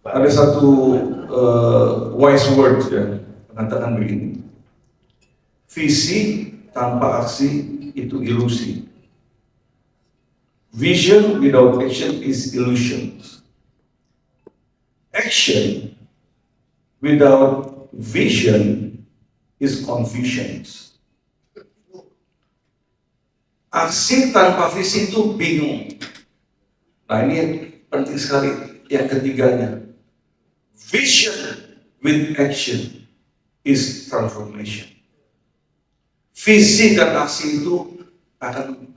Ada satu wise word ya, mengatakan begini. Visi tanpa aksi itu ilusi. Vision without action is illusion. Action without vision is confusion. Aksi tanpa visi itu bingung. Nah ini penting sekali yang ketiganya. Vision with action is transformation. Visi dan aksi itu akan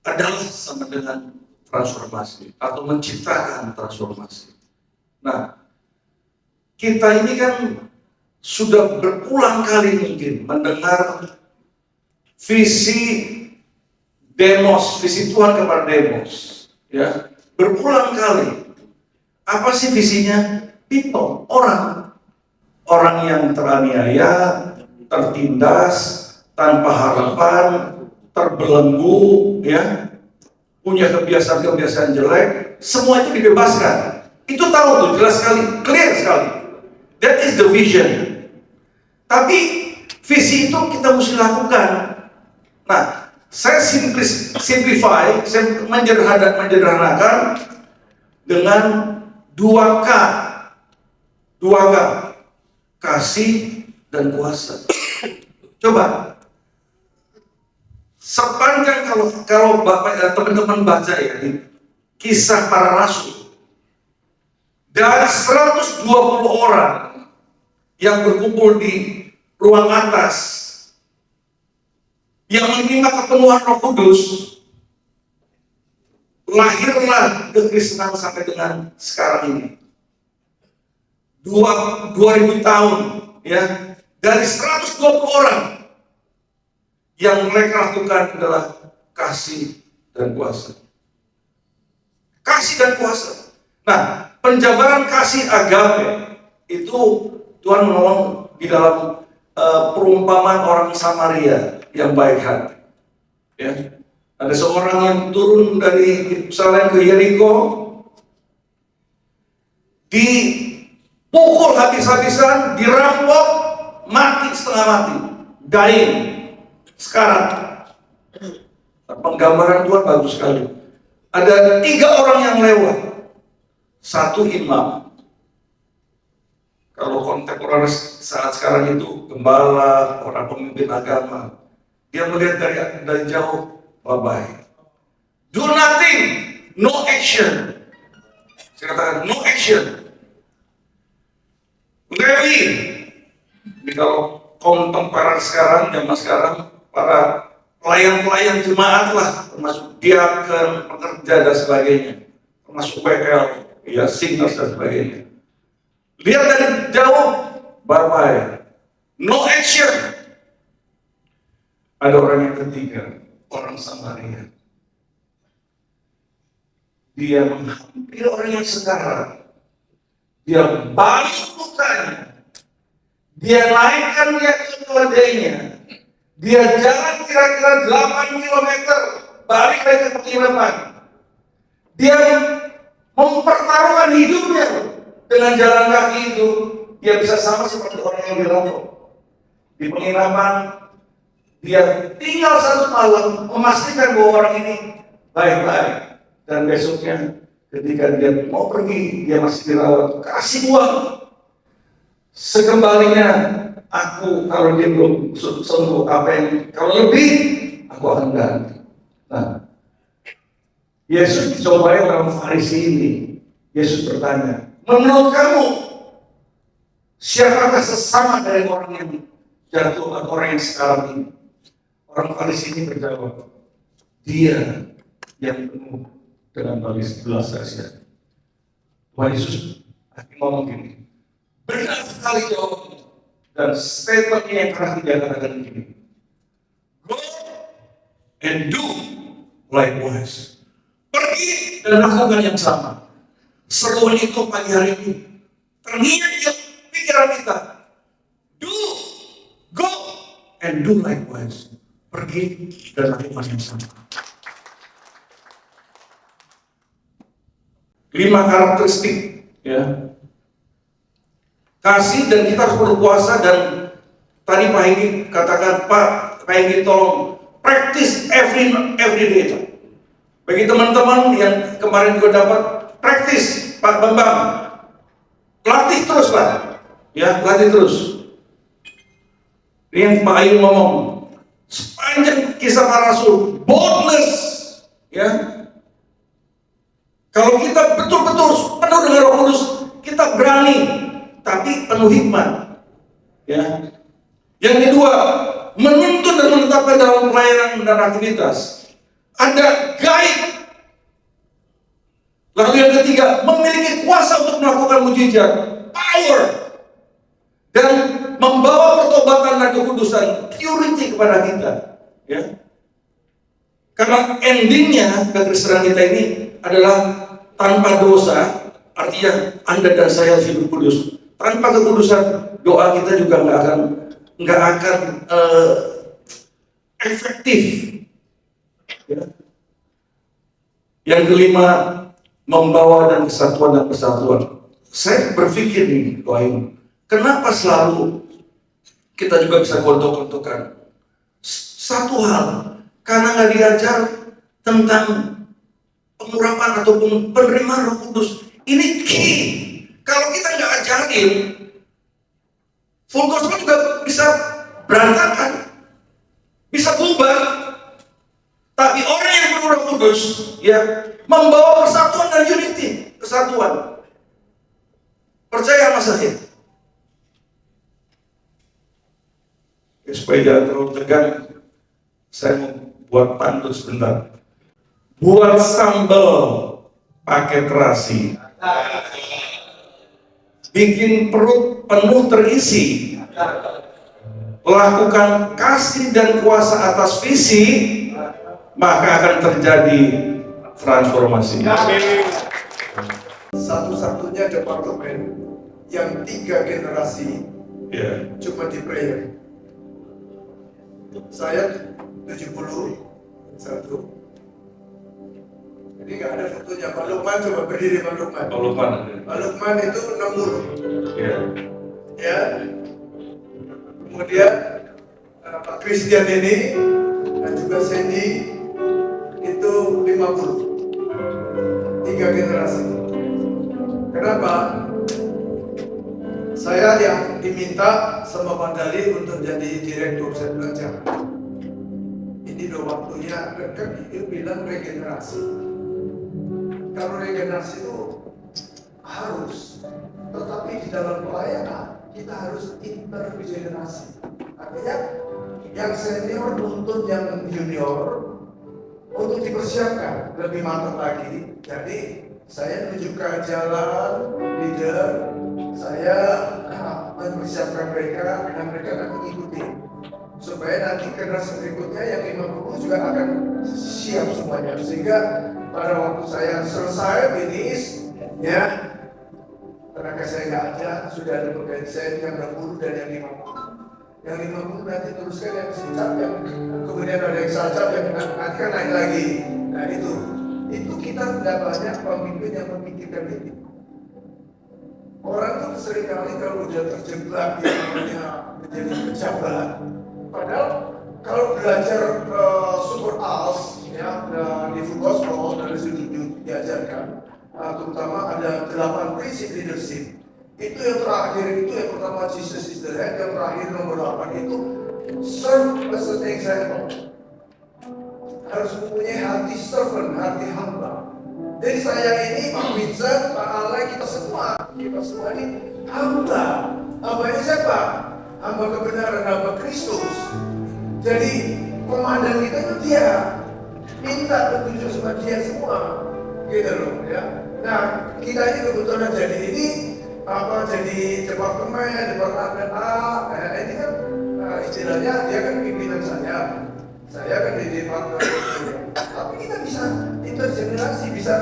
adalah sama dengan transformasi atau menciptakan transformasi. Nah, kita ini kan sudah berulang kali mungkin mendengar visi demos, visi Tuhan kepada demos, ya berulang kali. Apa sih visinya? People, orang yang teraniaya, tertindas, tanpa harapan, terbelenggu, ya, punya kebiasaan-kebiasaan jelek, semua itu dibebaskan. Itu tahu tuh, jelas sekali, clear sekali. That is the vision. Tapi visi itu kita mesti lakukan. Nah, saya simplify, saya menyederhanakan dengan 2K. 2K. Kasih dan kuasa. Coba. Sepanjang kalau Bapak teman-teman baca ya di Kisah Para Rasul, dari 120 orang yang berkumpul di ruang atas yang menerima kepenuhan Roh Kudus, lahirlah kekristenan sampai dengan sekarang ini. 2000 tahun ya, dari 120 orang yang mereka lakukan adalah kasih dan kuasa. Kasih dan kuasa. Nah, penjabaran kasih agape itu Tuhan menolong di dalam perumpamaan orang Samaria yang baik hati. Ya. Ada seorang yang turun dari Yerusalem ke Yeriko, dipukul habis-habisan, dirampok, mati setengah mati, dying. Sekarang penggambaran Tuhan bagus sekali. Ada 3 orang yang lewat, 1 imam. Kalau kontemporer saat sekarang itu gembala, orang pemimpin agama, dia melihat dari jauh, bye-bye. Do nothing, no action. Saya katakan no action. Lewi, kalau kontemporer sekarang, zaman sekarang, para pelayan-pelayan jemaat lah, termasuk diaken, pekerja dan sebagainya, termasuk WL, ya singers dan sebagainya. Lihat dari jauh, bye-bye, no action. Ada orang yang ketiga, orang Samaria. Dia menghampiri orang yang sekarat. Dia balik mukanya. Dia naikkan dia ke keledainya. Dia jalan kira-kira 8 km, balik lagi ke penginapan. Dia mempertaruhkan hidupnya dengan jalan kaki itu. Dia bisa sama seperti orang yang dirampok. Di penginapan, dia tinggal 1 malam, memastikan bahwa orang ini baik-baik. Dan besoknya ketika dia mau pergi, dia masih dirawat. Kasih uang. Sekembalinya, aku kalau dia belum sembuh, apa yang kalau lebih, aku akan ganti. Nah, Yesus dicobai orang Farisi ini. Yesus bertanya, menurut kamu, siapakah sesama dari orang yang jatuh atau orang yang sekarang ini? Orang Farisi ini berjawab, dia yang penuh dengan belas kasihan. Tuhan Yesus ngomong gini, benar sekali jawabnya. Dan statementnya yang pernah dikatakan begini, go and do likewise. Pergi dan lakukan yang sama. Seruan itu pagi hari ini terngiang di pikiran kita. Do, go and do likewise. Pergi dan lakukan yang sama. 5 karakteristik, ya. Kasih, dan kita harus berpuasa. Dan tadi Pak Hengki katakan, Pak Hengki tolong practice every day. Bagi teman-teman yang kemarin juga dapat practice, Pak Bambang, latih terus Pak, ya, latih terus. Ini yang Pak Ayu ngomong, sepanjang kisah para rasul, boldness, ya. Kalau kita betul-betul penuh dengan Roh Kudus, kita berani, tapi penuh hikmat, ya. Yang kedua, menuntun dan menetapkan dalam pelayanan dan aktivitas. Ada guide. Lalu yang ketiga, memiliki kuasa untuk melakukan mujizat, power, dan membawa pertobatan dan kekudusan, purity kepada kita, ya. Karena endingnya kekristenan kita ini adalah tanpa dosa, artinya Anda dan saya hidup kudus. Tanpa kekudusan, doa kita juga nggak akan efektif. Ya. Yang kelima, membawa dan kesatuan. Saya berpikir nih, doa ini, kenapa selalu kita juga bisa gontok-gontokan? Satu hal, karena nggak diajar tentang pengurapan ataupun penerimaan Roh Kudus. Ini key. Kalau kita nggak ajarin, full gospel juga bisa berantakan, bisa bubar. Tapi orang yang penuh Roh Kudus, ya, membawa persatuan dan unity, kesatuan. Percaya sama saya. Ya, supaya jangan terlalu tegang, saya mau buat pantun sebentar. Buat sambal pakai terasi, bikin perut penuh terisi. Lakukan kasih dan kuasa atas visi, maka akan terjadi transformasi. Satu-satunya departemen yang 3 generasi, Ya. cuma di prayer. Saya 71. Jadi nggak ada fotonya. Pak Lukman, coba berdiri Pak Lukman. Pak Lukman itu 60. Ya. Ya. Kemudian Pak Christian ini dan juga Sandy itu 50. 3 generasi. Kenapa? Saya yang diminta sama Pak Dali untuk jadi direktur. Saya bilang jangan. Ini udah waktunya, kan itu bilang regenerasi. Kalau regenerasi itu harus, tetapi di dalam pelayanan kita harus intergenerasi. Artinya yang senior nuntun yang junior untuk dipersiapkan lebih matang lagi. Jadi saya menunjukkan jalan leader, saya mempersiapkan mereka dan mereka akan mengikuti supaya nanti generasi berikutnya yang 50 juga akan siap semuanya, sehingga pada waktu saya selesai finish, ya, tenaga saya nggak ada, sudah ada pengganti saya yang 60 dan yang 50. Yang 50 nanti teruskan yang sejak, yang kemudian ada yang sajak, yang nanti kan naik lagi. Nah itu kita tidak banyak pemimpin yang memikirkan itu. Orang tuh seringkali kalau udah terjebak dia namanya menjadi pejabat. Padahal kalau belajar super als, ya, di full gospel dari situ diajarkan, terutama ada 8 prinsip leadership. Itu yang terakhir itu yang pertama Jesus is the head, yang terakhir nomor 8 itu serve as an example. Harus mempunyai hati servant, hati hamba. Jadi saya ini, Pak Vincent, Pak Ale, kita semua ini hamba. Hamba ini siapa? Hamba kebenaran, hamba Kristus. Jadi komandan kita itu dia. Minta petunjuk sama dia semua, gitu loh, ya. Nah, kita ini kebetulan jadi ini jadi departemen A. Ini kan istilahnya dia kan pimpinan saya. Saya kan di departemen. Tapi kita bisa intergenerasi, bisa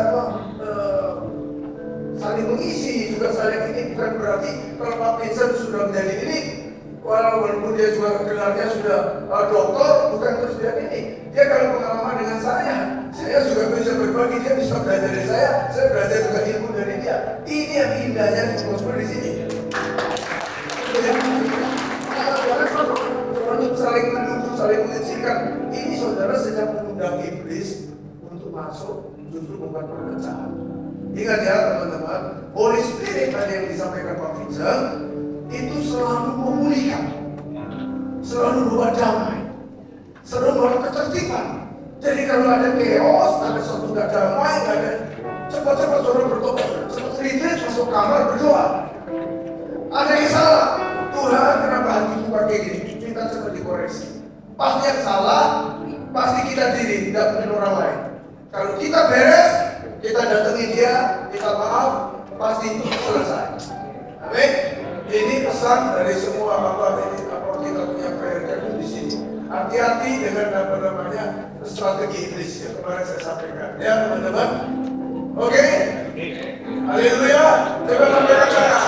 saling mengisi juga saling ini. Bukan berarti kalau Pak Vincent sudah menjadi ini, walaupun dia juga gelarnya sudah doktor, bukan terus dia ini. Dia kalau pengalaman dengan saya Saya juga bisa berbagi, dia bisa belajar dari saya belajar juga ilmu dari dia. Ini yang indahnya gospel di sini. Orang saling menuntut, saling mengecilkan. Ini saudara sedang mengundang iblis untuk masuk, justru bukan perpecahan. Ingat ya teman-teman, Holy Spirit tadi yang disampaikan Pak Vincent itu selalu memulihkan, selalu membawa damai, selalu membawa ketertiban. Jadi kalau ada chaos, ada sesuatu nggak damai, nggak ada, cepat-cepat saudara berdoa, cepat retreat masuk kamar berdoa. Ada yang salah, Tuhan kenapa hatiku pakai gini? Kita cepat dikoreksi. Pasti yang salah, pasti kita diri, tidak mungkin orang lain. Kalau kita beres, kita datangi dia, kita maaf, pasti selesai. Amin. Ini pesan dari semua bapak ini, apa kita punya prayer di sini. Hati-hati dengan strategi iblis yang kemarin saya sampaikan. Ya teman-teman. Oke. Haleluya. Coba sampaikan sana.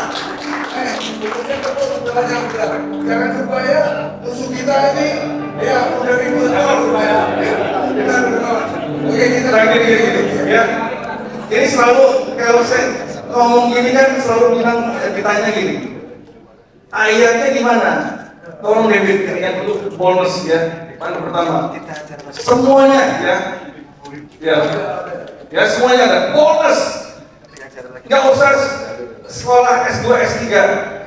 Jangan lupa ya, musuh kita ini ya udah ribuan tahun ya. Oke, kita gini, ya. Ini selalu kalau saya ngomong gini kan selalu bilang ditanya gini. Ayatnya gimana? Tolong David yang untuk bonus ya. Mana pertama? Semuanya ya. Ya semuanya ada bonus. Nggak usah sekolah S2, S3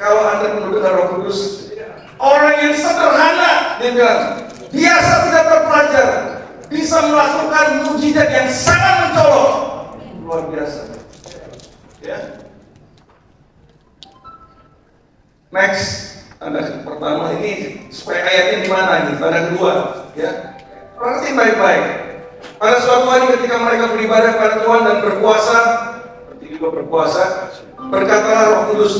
kalau Anda penuh dengan Roh Kudus. Orang yang sederhana, dia bilang, biasa tidak terpelajar, bisa melakukan mujizat yang sangat mencolok, luar biasa. Ya. Next, tanda pertama ini supaya ayatnya di mana ini? Tanda kedua, ya. Perhatiin baik-baik. Pada suatu hari ketika mereka beribadah kepada Tuhan dan berpuasa, berpuasa, berkatalah Roh Kudus,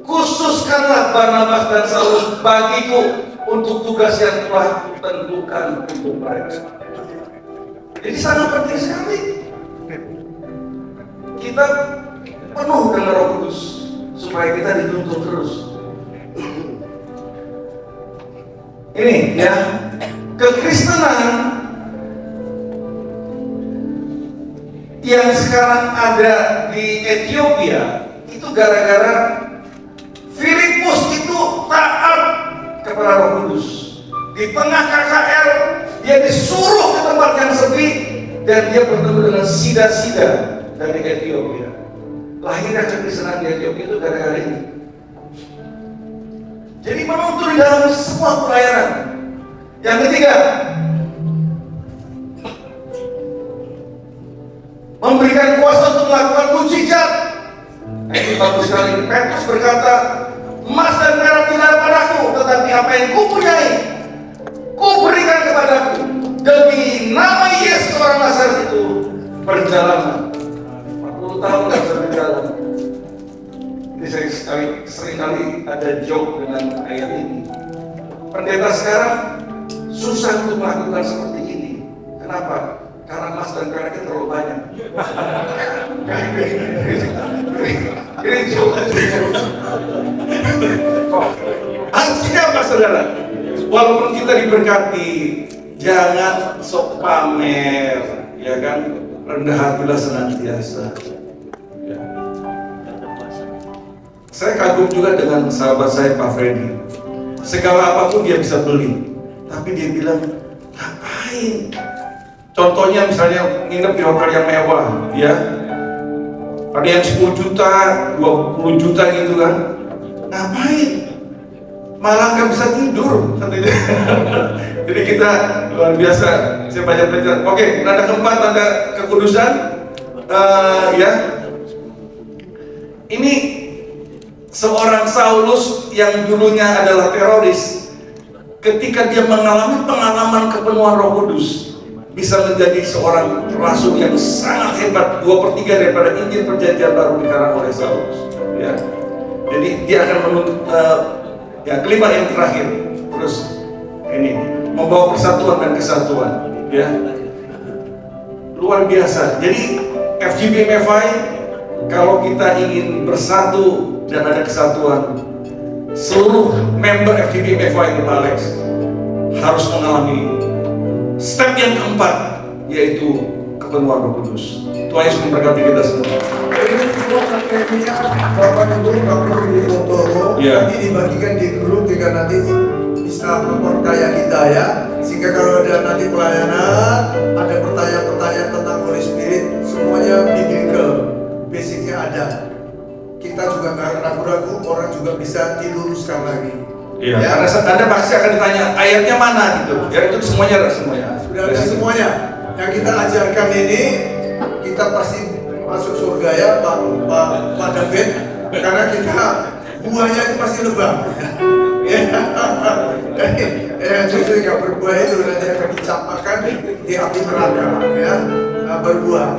khususkanlah Barnabas dan Saulus bagiku untuk tugas yang telah kutentukan untuk mereka. Jadi sangat penting sekali kita penuh dengan Roh Kudus supaya kita dituntun terus. Ini ya, kekristenan yang sekarang ada di Ethiopia itu gara-gara Filipus itu taat kepada Roh Kudus. Di tengah KKR dia disuruh ke tempat yang sepi dan dia bertemu dengan sida-sida dari Ethiopia. Lahirnya kekristenan di Ethiopia itu gara-gara ini. Jadi menuntut di dalam semua pelayanan. Yang ketiga, memberikan kuasa untuk melakukan mujizat. Ini bagus sekali. Petrus berkata, emas dan perak tidak ada padaku, tetapi apa yang kupunyai, kuberikan kepadaku. Demi nama Yesus orang Nazaret itu perjalanan. 40 tahun nggak bisa berjalan. Ini saya sering kali ada joke dengan ayat ini. Pendeta sekarang susah untuk melakukan seperti ini. Kenapa? Karena emas dan peraknya terlalu banyak. Ini joke. Artinya apa saudara? Walaupun kita diberkati, jangan sok pamer, ya kan? Rendah hatilah senantiasa. Ya. Saya kagum juga dengan sahabat saya Pak Freddy. Segala apapun dia bisa beli, tapi dia bilang, ngapain? Contohnya misalnya nginep di hotel yang mewah, ya. Ada yang 10 juta, 20 juta gitu kan. Ngapain? Malah nggak bisa tidur. Jadi kita luar biasa. Saya baca. Oke, tanda keempat, tanda kekudusan. Ya. Ini seorang Saulus yang dulunya adalah teroris. Ketika dia mengalami pengalaman kepenuhan Roh Kudus, bisa menjadi seorang rasul yang sangat hebat. 2/3 daripada Injil Perjanjian Baru dikarang oleh Saulus. Ya. Jadi dia akan menuntut. Ya, kelima yang terakhir, terus ini membawa persatuan dan kesatuan, ya, luar biasa. Jadi FGB MFI, kalau kita ingin bersatu dan ada kesatuan, seluruh member FGB MFI di Alex harus mengalami step yang keempat, yaitu kepenuhan Roh Kudus. Tuhan Yesus memberkati kita semua. Ini semua materinya Bapak Ibu Bapak di Otomo Iya. nanti dibagikan di grup jika nanti bisa memperkaya kita ya. Sehingga kalau ada nanti pelayanan, ada pertanyaan-pertanyaan tentang Holy Spirit, semuanya biblical, basicnya ada. Kita juga nggak ragu-ragu, orang juga bisa diluruskan lagi. Iya, Ya. karena Anda pasti akan ditanya ayatnya mana gitu. Ya itu semuanya ada semuanya. Sudah ada semuanya. Yang kita ajarkan ini, kita pasti masuk surga ya, Pak David, karena kita buahnya itu pasti lebah. Justru yang berbuah itu nanti akan dicampakkan di api neraka, ya, berbuah.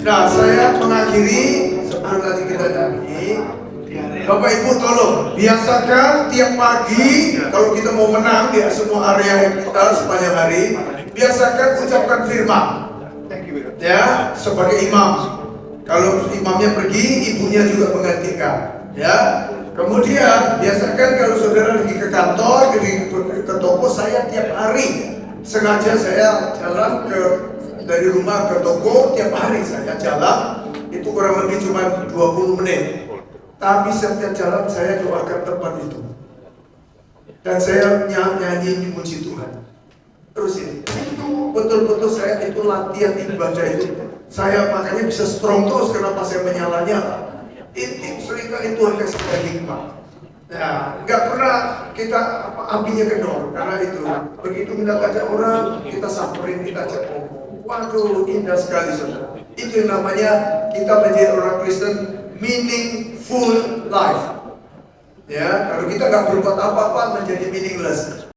Nah, saya mengakhiri sebelum nanti kita nyanyi. Bapak Ibu tolong biasakan tiap pagi kalau kita mau menang di semua area kita sepanjang hari, biasakan ucapkan firman. Ya, sebagai imam. Kalau imamnya pergi, ibunya juga menggantikan. Ya. Kemudian biasakan kalau saudara pergi ke kantor, ke toko, saya tiap hari sengaja saya jalan dari rumah ke toko tiap hari saya jalan itu kurang lebih cuma 20 menit. Tapi setiap jalan saya doakan tempat itu. Dan saya nyanyi memuji Tuhan. Terus ini, betul-betul saya itu latihan ibadah itu. Saya makanya bisa strong terus kenapa saya menyala-nyala. Ini seringkali Tuhan kasih kita hikmah. Nah, nggak pernah kita apinya kendor karena itu. Begitu mendapatkan orang, kita samperin, kita cek. Waduh, indah sekali saudara. Itu yang namanya kita menjadi orang Kristen meaningful life. Ya, kalau kita nggak berbuat apa-apa menjadi meaningless.